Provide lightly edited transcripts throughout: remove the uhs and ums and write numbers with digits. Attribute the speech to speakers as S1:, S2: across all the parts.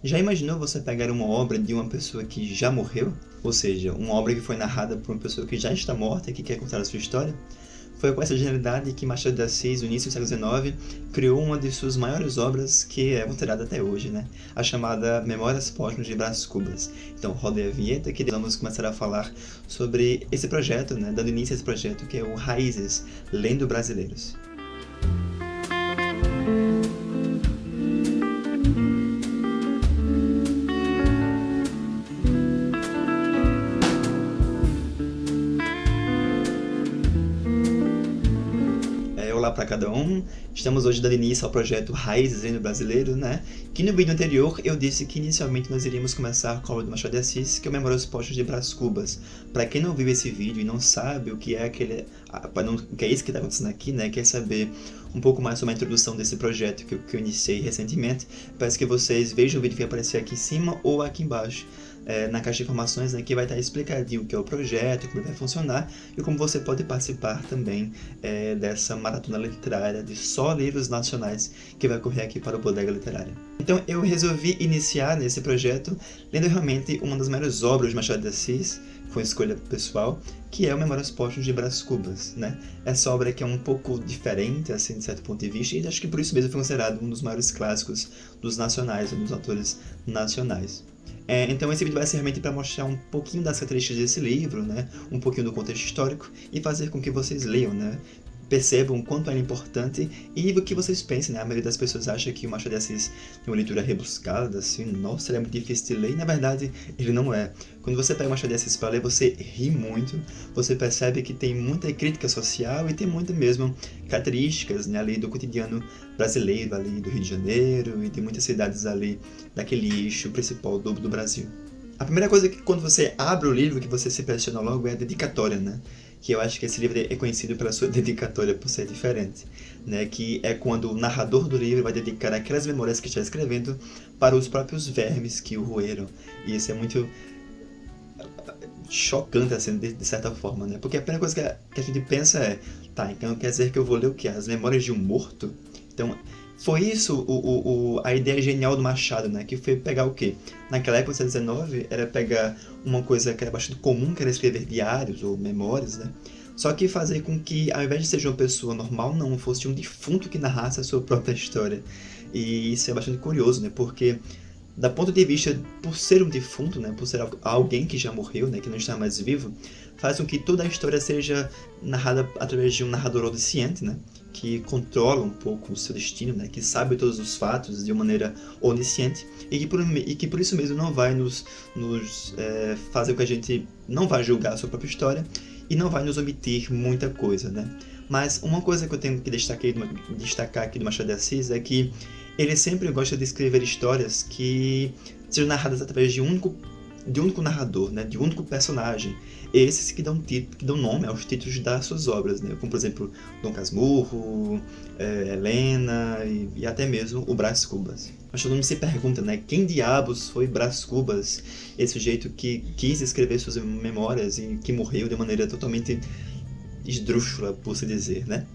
S1: Já imaginou você pegar uma obra de uma pessoa que já morreu? Ou seja, uma obra que foi narrada por uma pessoa que já está morta e que quer contar a sua história? Foi com essa genialidade que Machado de Assis, no início do século XIX, criou uma de suas maiores obras, que é considerada até hoje, né? A chamada Memórias Póstumas de Brás Cubas. Então, roda a vinheta que vamos começar a falar sobre esse projeto, né? Dando início a esse projeto que é o Raízes, Lendo Brasileiros. Olá para cada um. Estamos hoje dando início ao projeto Raízes Lendo Brasileiro, né? Que no vídeo anterior eu disse que inicialmente nós iríamos começar com a obra do Machado de Assis, que é o Memórias Póstumas de Brás Cubas. Para quem não viu esse vídeo e não sabe o que é o que é isso que está acontecendo aqui, né? Quer saber um pouco mais sobre a introdução desse projeto que eu iniciei recentemente, peço que vocês vejam o vídeo que vai aparecer aqui em cima ou aqui embaixo. Na caixa de informações, né, que vai estar explicadinho o que é o projeto, como ele vai funcionar e como você pode participar também dessa maratona literária de só livros nacionais que vai correr aqui para o Bodega Literária. Então eu resolvi iniciar nesse projeto lendo realmente uma das maiores obras de Machado de Assis, foi uma escolha pessoal, que é o Memórias Póstumas de Brás Cubas, né? Essa obra que é um pouco diferente, assim, de certo ponto de vista, e acho que por isso mesmo foi considerado um dos maiores clássicos dos nacionais, um dos autores nacionais. Então esse vídeo vai ser realmente para mostrar um pouquinho das características desse livro, né? Um pouquinho do contexto histórico e fazer com que vocês leiam, né? Percebam o quanto é importante e o que vocês pensam, né? A maioria das pessoas acha que o Machado de Assis tem uma leitura rebuscada, assim, nossa, ele é muito difícil de ler, e na verdade ele não é. Quando você pega o Machado de Assis para ler, você ri muito, você percebe que tem muita crítica social e tem muitas mesmo características, né, ali do cotidiano brasileiro, ali do Rio de Janeiro e de muitas cidades ali daquele eixo principal do Brasil. A primeira coisa que quando você abre o livro, que você se impressiona logo é a dedicatória, né? Que eu acho que esse livro é conhecido pela sua dedicatória por ser diferente, né? Que é quando o narrador do livro vai dedicar aquelas memórias que está escrevendo para os próprios vermes que o roeram. E isso é muito chocante, assim, de certa forma, né? Porque a primeira coisa que a gente pensa é, tá, então quer dizer que eu vou ler o quê? As memórias de um morto? Então, foi isso a ideia genial do Machado, né? Que foi pegar o quê? Naquela época, do século XIX, era pegar uma coisa que era bastante comum, que era escrever diários ou memórias, né? Só que fazer com que, ao invés de ser uma pessoa normal, não, fosse um defunto que narrasse a sua própria história. E isso é bastante curioso, né? Porque, da ponto de vista, por ser um defunto, né? Por ser alguém que já morreu, né? Que não está mais vivo, faz com que toda a história seja narrada através de um narrador onisciente, né? Que controla um pouco o seu destino, né? Que sabe todos os fatos de uma maneira onisciente e que por isso mesmo não vai nos fazer com que a gente não vá julgar a sua própria história e não vai nos omitir muita coisa, né? Mas uma coisa que eu tenho que destacar aqui do Machado de Assis é que ele sempre gosta de escrever histórias que sejam narradas através de um único narrador, né? De um único personagem. Esses que dão nome aos títulos das suas obras, né? Como, por exemplo, Dom Casmurro, Helena e até mesmo o Brás Cubas. Mas todo mundo se pergunta, né? Quem diabos foi Brás Cubas? Esse sujeito que quis escrever suas memórias e que morreu de maneira totalmente esdrúxula, por se dizer, né?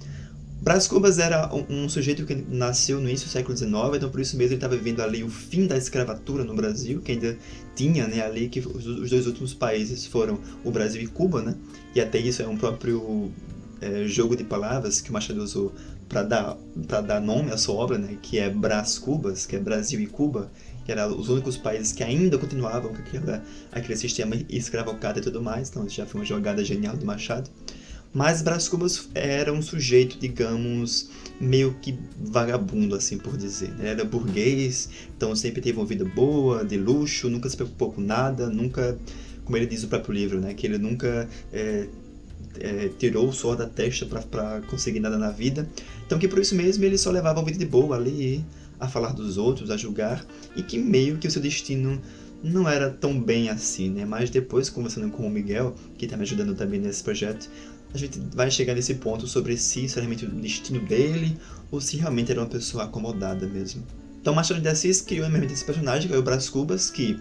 S1: Brás Cubas era um sujeito que nasceu no início do século XIX, então por isso mesmo ele estava vivendo ali o fim da escravatura no Brasil, que ainda tinha, né, ali que os dois últimos países foram o Brasil e Cuba, né? E até isso é um próprio jogo de palavras que o Machado usou para dar nome à sua obra, né? Que é Brás Cubas, que é Brasil e Cuba, que eram os únicos países que ainda continuavam com aquele sistema escravocrata e tudo mais, então isso já foi uma jogada genial do Machado. Mas Brás Cubas era um sujeito, digamos, meio que vagabundo, assim por dizer. Ele era burguês, então sempre teve uma vida boa, de luxo, nunca se preocupou com nada, nunca, como ele diz no próprio livro, né, que ele nunca tirou o suor da testa para conseguir nada na vida. Então que por isso mesmo ele só levava uma vida de boa ali, a falar dos outros, a julgar, e que meio que o seu destino não era tão bem assim, né? Mas depois, conversando com o Miguel, que está me ajudando também nesse projeto, a gente vai chegar nesse ponto sobre se isso era realmente o destino dele ou se realmente era uma pessoa acomodada mesmo. Então Machado de Assis criou realmente esse personagem, que é o Brás Cubas, que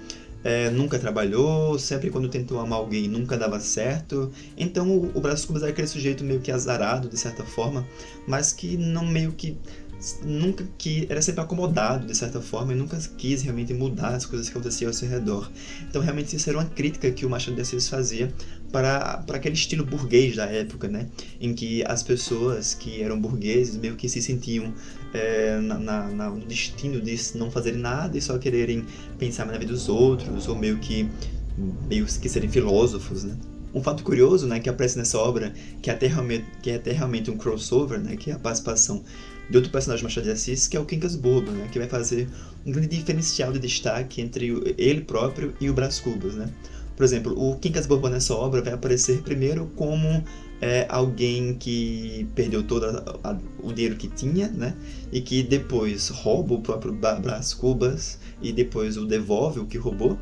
S1: nunca trabalhou, sempre quando tentou amar alguém nunca dava certo. Então o Brás Cubas era aquele sujeito meio que azarado, de certa forma, mas que não meio que nunca que era sempre acomodado de certa forma e nunca quis realmente mudar as coisas que aconteciam ao seu redor. Então realmente isso era uma crítica que o Machado de Assis fazia para aquele estilo burguês da época, né, em que as pessoas que eram burgueses meio que se sentiam no destino de não fazerem nada e só quererem pensar na vida dos outros, ou meio que serem filósofos, né. Um fato curioso, né, que aparece nessa obra, que é até realmente um crossover, né, que é a participação de outro personagem do Machado de Assis, que é o Quincas Borba, né, que vai fazer um grande diferencial de destaque entre ele próprio e o Brás Cubas, né. Por exemplo, o Quincas Borba nessa obra vai aparecer primeiro como alguém que perdeu todo o dinheiro que tinha, né, e que depois rouba o próprio Brás Cubas e depois o devolve o que roubou.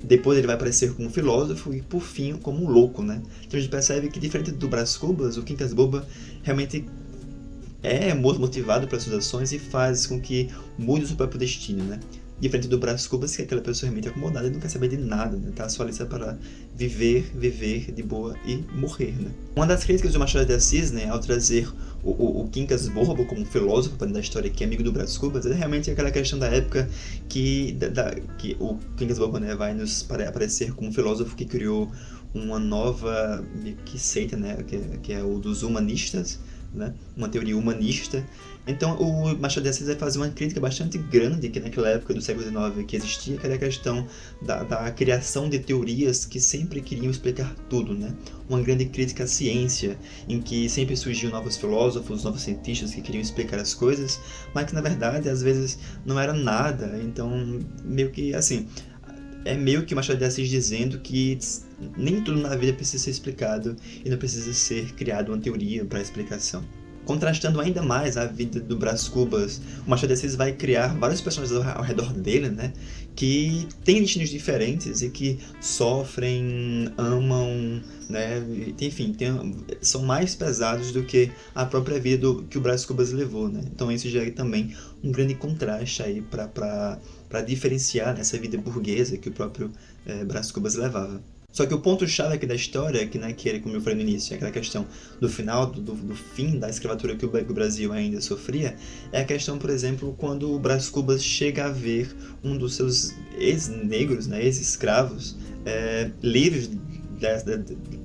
S1: Depois ele vai aparecer como um filósofo e, por fim, como um louco, né? Então a gente percebe que, diferente do Brás Cubas, o Quincas Borba realmente é motivado pelas suas ações e faz com que mude o seu próprio destino, né? Diferente do Brás Cubas, que é aquela pessoa realmente acomodada e não quer saber de nada, né? Tá só ali para viver de boa e morrer, né? Uma das críticas do Machado de Assis, né, ao trazer o Quincas Borba como um filósofo para da história que é amigo do Brás Cubas, é realmente aquela questão da época que o Quincas Borba, né, vai nos aparecer como um filósofo que criou uma nova seita, né, que é o dos humanistas, né, uma teoria humanista. Então o Machado de Assis vai fazer uma crítica bastante grande que naquela época do século XIX que existia, que era a questão da criação de teorias que sempre queriam explicar tudo, né? Uma grande crítica à ciência, em que sempre surgiam novos filósofos, novos cientistas que queriam explicar as coisas, mas que na verdade às vezes não era nada. Então meio que assim, é meio que Machado de Assis dizendo que nem tudo na vida precisa ser explicado e não precisa ser criada uma teoria para explicação. Contrastando ainda mais a vida do Brás Cubas, o Machado de Assis vai criar vários personagens ao redor dele, né, que têm destinos diferentes e que sofrem, amam, né, enfim, são mais pesados do que a própria vida que o Brás Cubas levou, né. Então isso gera também um grande contraste aí para diferenciar essa vida burguesa que o próprio Brás Cubas levava. Só que o ponto-chave aqui da história é que, né, como eu falei no início, é aquela questão do final, do fim da escravatura que o Brasil ainda sofria, é a questão, por exemplo, quando o Brás Cubas chega a ver um dos seus ex-negros, né, ex-escravos, livres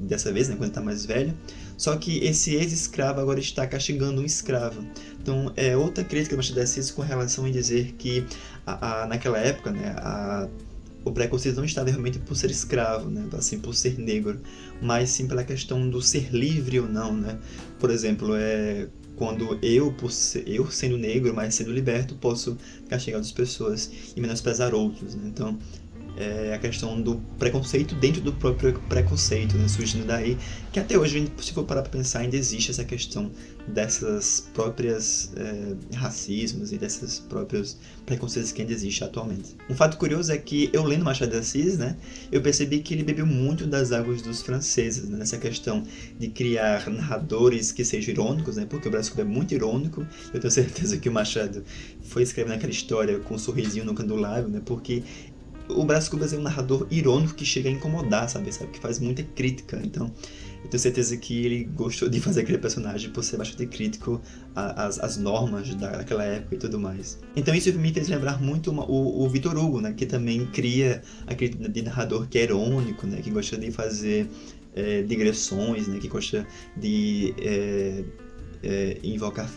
S1: dessa vez, né, quando ele está mais velho, só que esse ex-escravo agora está castigando um escravo. Então, é outra crítica do Machado de Assis com relação em dizer que naquela época, né, o preconceito não estava realmente por ser escravo, né, assim, por ser negro, mas sim pela questão do ser livre ou não, né. Por exemplo, quando eu sendo negro, mas sendo liberto, posso castigar outras pessoas e menosprezar outros, né. Então, é a questão do preconceito dentro do próprio preconceito, né, surgindo daí, que até hoje, se for parar para pensar, ainda existe essa questão dessas próprias racismos e desses próprios preconceitos que ainda existem atualmente. Um fato curioso é que eu lendo Machado de Assis, né, eu percebi que ele bebeu muito das águas dos franceses, né, nessa questão de criar narradores que sejam irônicos, né, porque o Brás Cubas é muito irônico. Eu tenho certeza que o Machado foi escrevendo aquela história com um sorrisinho no canto do lábio, né, porque o Brás Cubas é um narrador irônico que chega a incomodar, sabe? Que faz muita crítica. Então, eu tenho certeza que ele gostou de fazer aquele personagem por ser bastante crítico às normas daquela época e tudo mais. Então, isso me fez lembrar muito o Victor Hugo, né? Que também cria aquele de narrador que é irônico, né? Que gosta de fazer digressões, né? Que gosta de invocar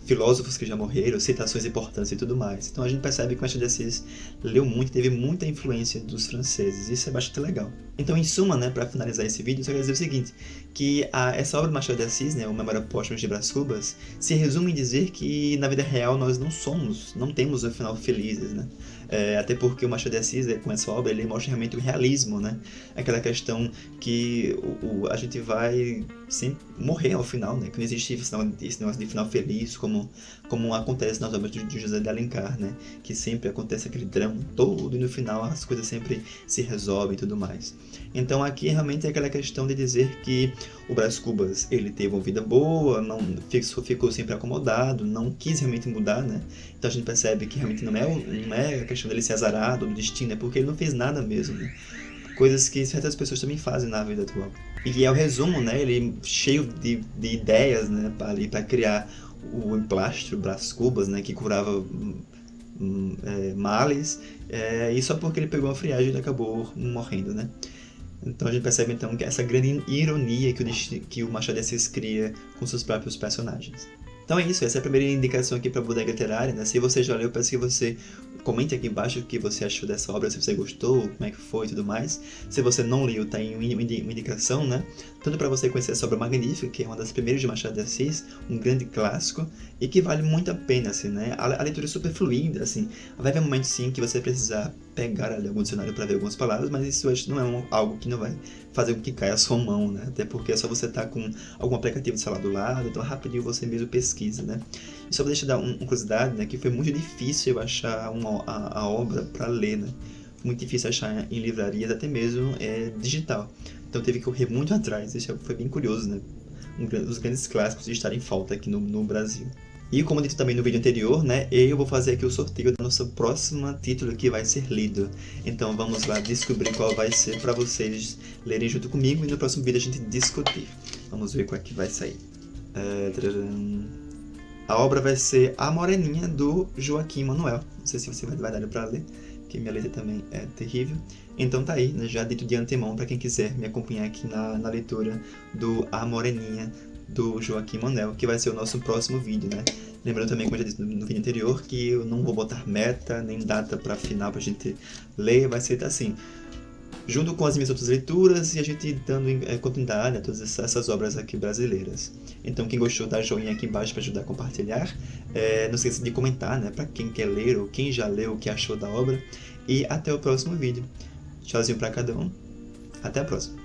S1: filósofos que já morreram, citações importantes e tudo mais. Então a gente percebe que o Machado de Assis leu muito, teve muita influência dos franceses. Isso é bastante legal. Então, em suma, né, para finalizar esse vídeo, eu só quero dizer o seguinte, que essa obra do Machado de Assis, né, o Memória Póstuma de Brás Cubas, se resume em dizer que na vida real nós não temos um final felizes, né? Até porque o Machado de Assis, com essa obra, ele mostra realmente o realismo, né? Aquela questão que a gente vai sempre morrer ao final, né? Que não existe esse negócio de final feliz, como acontece nas obras de José de Alencar, né? Que sempre acontece aquele drama todo e no final as coisas sempre se resolvem e tudo mais. Então aqui realmente é aquela questão de dizer que o Brás Cubas, ele teve uma vida boa, não ficou sempre acomodado, não quis realmente mudar, né? Então a gente percebe que realmente não é a questão dele ser azarado ou do destino, é porque ele não fez nada mesmo, né? Coisas que certas pessoas também fazem na vida atual. E é o resumo, né? Ele cheio de ideias, né? Para criar o emplastro Brás Cubas, né, que curava males, e só porque ele pegou uma friagem ele acabou morrendo, né? Então a gente percebe então que essa grande ironia que o Machado de Assis cria com seus próprios personagens. Então é isso, essa é a primeira indicação aqui para a Bodega Literária, né? Se você já leu, peço que você comente aqui embaixo o que você achou dessa obra, se você gostou, como é que foi e tudo mais. Se você não leu, tá aí uma indicação, né? Tanto para você conhecer essa obra magnífica, que é uma das primeiras de Machado de Assis, um grande clássico, e que vale muito a pena, assim, né? A leitura é super fluida, assim. Vai haver momentos, sim, que você precisar pegar ali algum dicionário para ver algumas palavras, mas isso acho que não é algo que não vai fazer com que caia a sua mão, né? Até porque é só você estar com algum aplicativo de celular do lado, então rapidinho você mesmo pesquisa, né? E só pra deixar dar uma curiosidade, né? Que foi muito difícil eu achar a obra para ler, né? Muito difícil achar em livrarias, até mesmo digital. Então teve que correr muito atrás, isso foi bem curioso, né? Os grandes clássicos de estar em falta aqui no Brasil. E como dito também no vídeo anterior, né, eu vou fazer aqui o sorteio do nosso próximo título que vai ser lido. Então vamos lá descobrir qual vai ser para vocês lerem junto comigo e no próximo vídeo a gente discutir. Vamos ver qual é que vai sair. A obra vai ser A Moreninha, do Joaquim Manuel. Não sei se você vai dar para ler, porque minha letra também é terrível. Então tá aí, né, já dito de antemão para quem quiser me acompanhar aqui na leitura do A Moreninha, do Joaquim Manuel, que vai ser o nosso próximo vídeo, né? Lembrando também, como eu já disse no vídeo anterior, que eu não vou botar meta nem data para final pra gente ler, vai ser assim, junto com as minhas outras leituras e a gente dando continuidade a todas essas obras aqui brasileiras. Então quem gostou, dá joinha aqui embaixo para ajudar a compartilhar. Não esqueça de comentar, né, para quem quer ler ou quem já leu o que achou da obra. E até o próximo vídeo. Tchauzinho para cada um. Até a próxima.